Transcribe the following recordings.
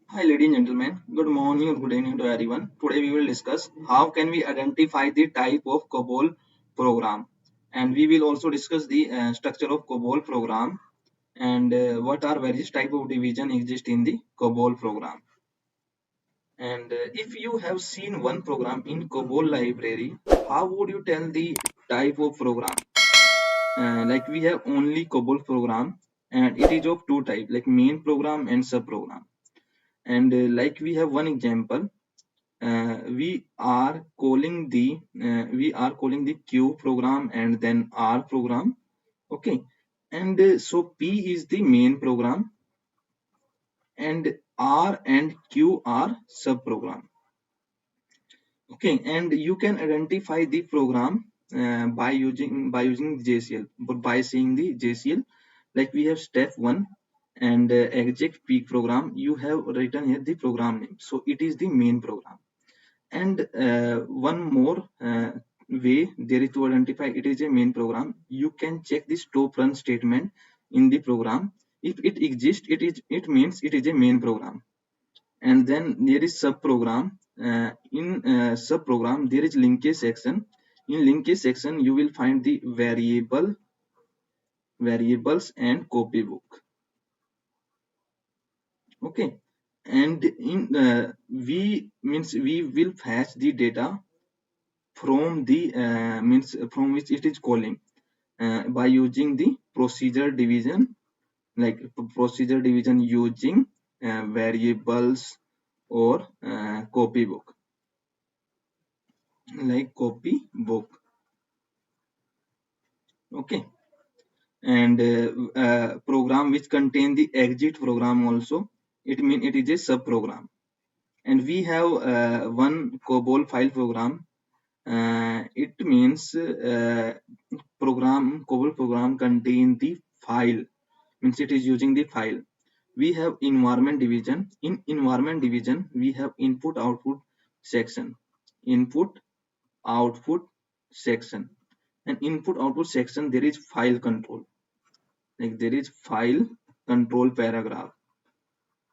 Hi, ladies and gentlemen. Good morning or good evening to everyone. Today we will discuss how can we identify the type of COBOL program, and we will also discuss the structure of COBOL program and what are various type of division exist in the COBOL program. And if you have seen one program in COBOL library, how would you tell the type of program? Like we have only COBOL program, and it is of two types, like main program and sub program. And like we have one example we are calling the q program and then r program. Okay, and so p is the main program and r and q are sub program. Okay, and you can identify the program by using JCL, but by seeing the JCL, like we have step 1 and exact peak program, you have written here the program name, so it is the main program. And one more way there is to identify it is a main program. You can check the stop run statement in the program. If it exists, it means it is a main program. And then there is sub program. In sub program there is linkage section. In linkage section you will find the variables and copybook. Okay, and in we will fetch the data from the means from which it is calling by using the procedure division, like procedure division using variables or copybook, like copybook. Okay, and program which contain the exit program also, it mean it is a sub program. And we have one COBOL file program. It means COBOL program contain the file, means it is using the file. We have environment division. In environment division we have input output section, input output section. And input output section there is file control, like there is file control paragraph.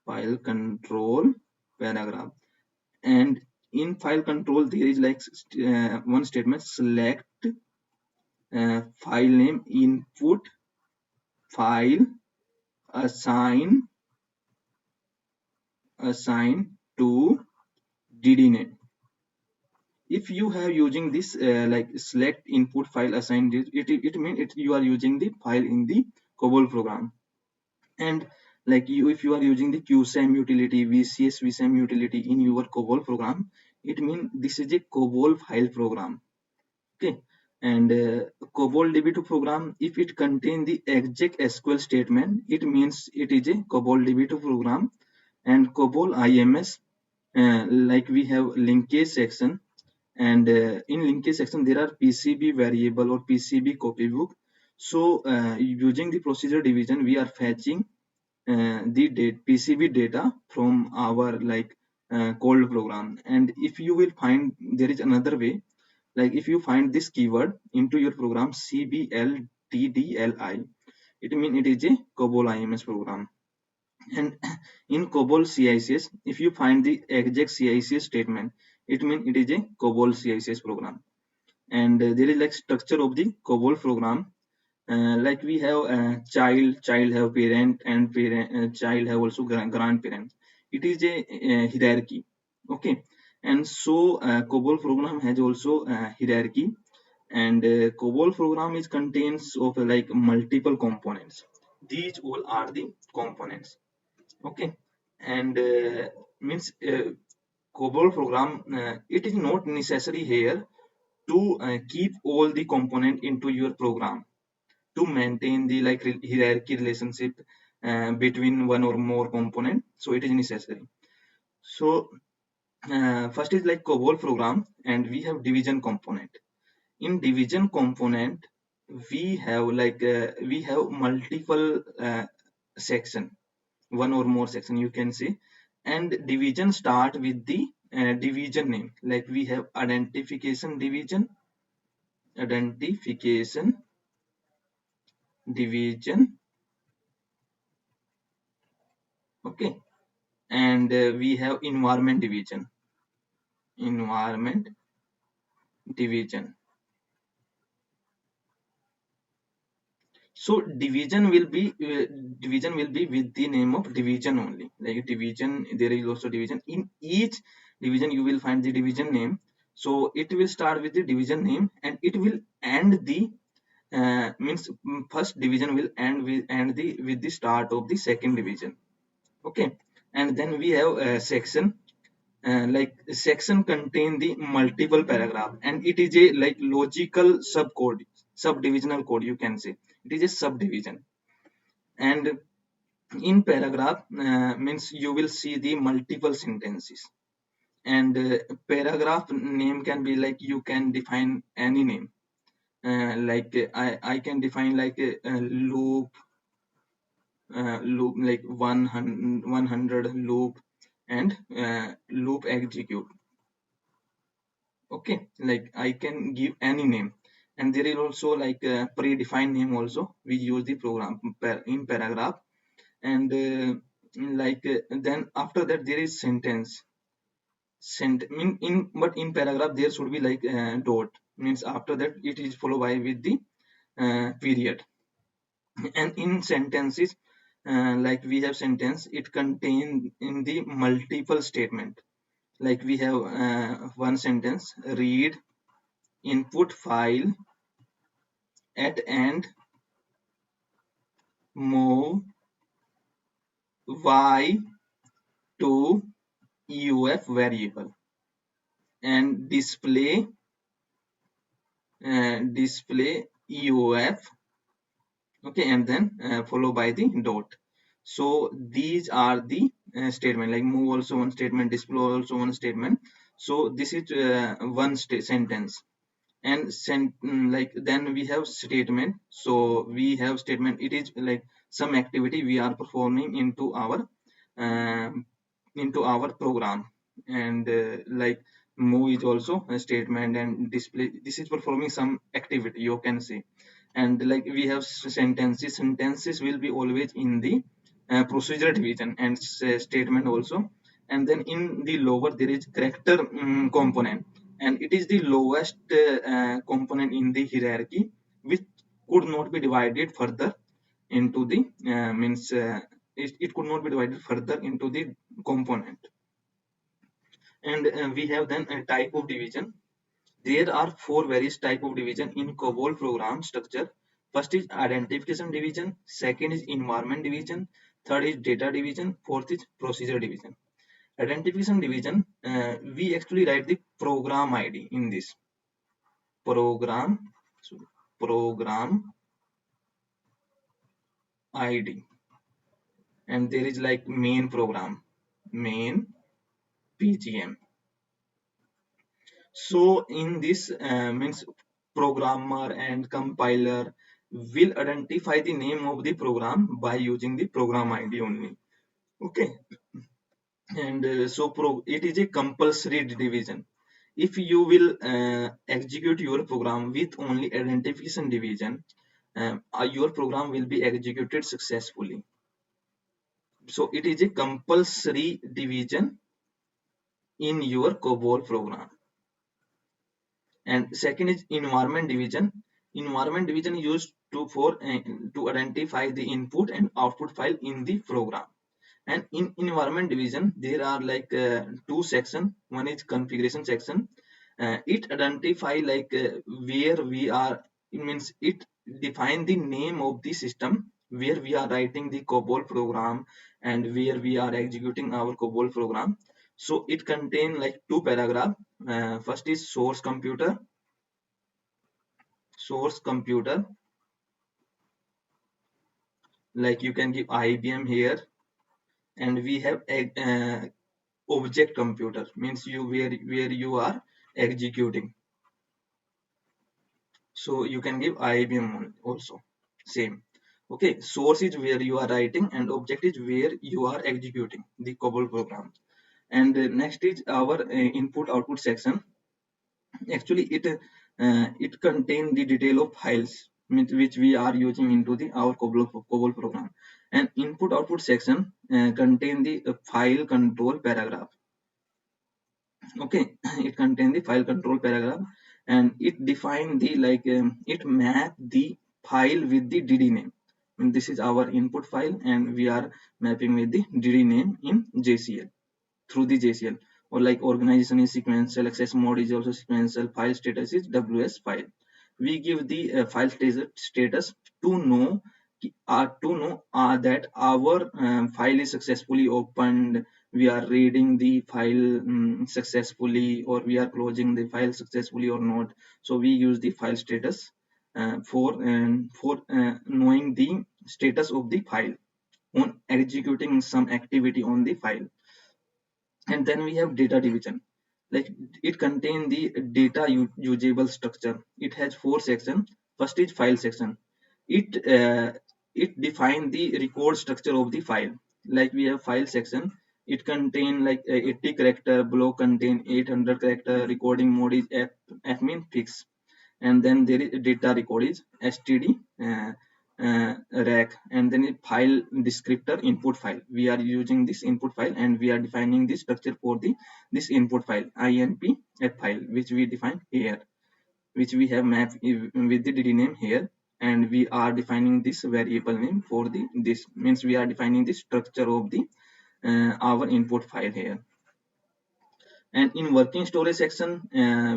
And in file control there is like one statement, select file name, input file, assign to ddnet. If you have using this like select input file assign it means you are using the file in the COBOL program. And like you, if you are using the qsam utility, vcsvsam utility in your COBOL program, it means this is a COBOL file program. Okay, and COBOL db2 program, if it contain the exact SQL statement, it means it is a COBOL db2 program. And COBOL IMS, like we have linkage section. And in linkage section there are PCB variable or PCB copybook. So using the procedure division we are fetching the PCB data from our like cold program. And if you will find there is another way, like if you find this keyword into your program CBLTDLI, it means it is a COBOL IMS program. And in COBOL CICS, if you find the exact CICS statement, it means it is a COBOL CICS program. And there is like structure of the COBOL program. Like we have child have parent, and child have also grandparents. It is a hierarchy. Okay, and so COBOL program has also hierarchy. And COBOL program is contains of like multiple components. These all are the components. Okay, and means COBOL program, it is not necessary here to keep all the component into your program to maintain the like hierarchy relationship between one or more component, so it is necessary. So first is like COBOL program, and we have division component. In division component we have like we have multiple section, one or more section you can see. And division start with the division name, like we have identification division. Okay, and we have environment division. So division will be with the name of division only. Like division, there is also division. In each division, you will find the division name. So it will start with the division name, and it will end the means first division will end with the start of the second division. Okay, and then we have a section. Like section contain the multiple paragraph, and it is a like logical subdivisional code, you can say. It is a subdivision. And in paragraph means you will see the multiple sentences, and paragraph name can be like, you can define any name. Like I can define like a loop like 100 loop, and loop execute. Okay, like I can give any name. And there is also like a predefined name also, we use the program in paragraph. And like then after that there is sentence. But in paragraph there should be like dot, means after that it is followed by with the period. And in sentences, like we have sentence, it contain in the multiple statement. Like we have one sentence: read input file at end, move y to uf variable, and display uf. Okay, and then followed by the dot. So these are the statement. Like move also one statement, display also one statement. So this is one sentence. And like then we have statement. So we have statement, it is like some activity we are performing um, into our program. And like move is also a statement, and display, this is performing some activity, you can say. And like we have sentences will be always in the procedure division, and statement also. And then in the lower there is character component, and it is the lowest component in the hierarchy, which could not be divided further into the it could not be divided further into the component. And we have then a type of division. There are four various type of division in COBOL program structure. First is identification division, second is environment division, third is data division, fourth is procedure division. Identification division, we actually write the program ID in this program, program ID, and there is like main program, main PGM. So in this means programmer and compiler will identify the name of the program by using the program ID only. Okay, and it is a compulsory division. If you will execute your program with only identification division, your program will be executed successfully. So it is a compulsory division in your COBOL program. And second is environment division. Environment division used to identify the input and output file in the program. And in environment division there are like two section. One is configuration section. It identify like where we are, it means it define the name of the system where we are writing the COBOL program, and where we are executing our COBOL program. So it contain like two paragraph. First is source computer, like you can give IBM here. And we have a object computer, means where you are executing. So you can give IBM also, same. Okay, source is where you are writing, and object is where you are executing the COBOL program. And next is our input output section. Actually it contains the detail of files which we are using into the our COBOL program. And input output section contain the file control paragraph. Okay, it contain the file control paragraph, and it define the it map the file with the dd name. And this is our input file, and we are mapping with the dd name in JCL, through the JCL. Or like organization is sequential, access mode is also sequential, file status is WS file. We give the file status to know that our file is successfully opened, we are reading the file successfully, or we are closing the file successfully or not. So we use the file status for knowing the status of the file on executing some activity on the file. And then we have data division. Like, it contains the data usable structure. It has 4 sections. First is file section. It define the record structure of the file. Like, we have file section. It contain like 80 character, block contain 800 character, recording mode is f mean fix. And then there is data record is std rack, and then a file descriptor input file. We are using this input file, and we are defining the structure for the this input file inp f file, which we define here, which we have mapped with the dd name here. And we are defining this variable name for the this means we are defining the structure of the our input file here. And in working storage section,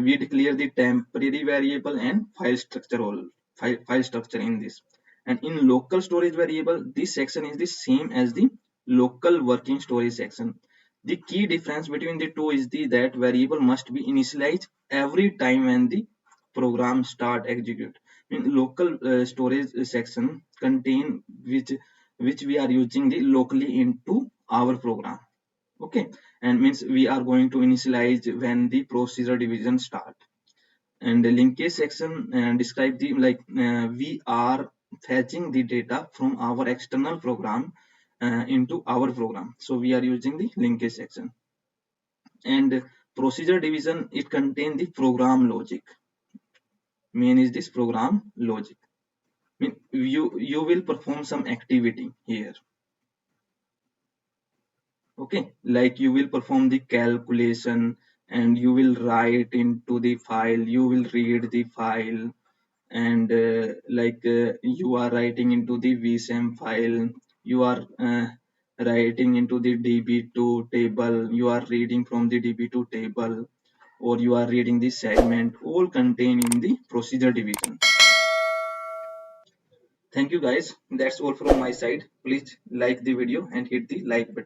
we declare the temporary variable and file structure, all file structure in this. And in local storage variable, this section is the same as the local working storage section. The key difference between the two is that variable must be initialized every time when the program start execute. In local storage section contain which we are using the locally into our program. Okay, and means we are going to initialize when the procedure division start. And the linkage section describe the we are fetching the data from our external program into our program, so we are using the linkage section. And procedure division, it contain the program logic. Main is this program logic. I mean, you will perform some activity here. Okay, like you will perform the calculation, and you will write into the file, you will read the file. And you are writing into the vsem file, you are writing into the db2 table, you are reading from the db2 table, or you are reading the segment, all contained in the procedure division. Thank you guys, that's all from my side. Please like the video and hit the like button.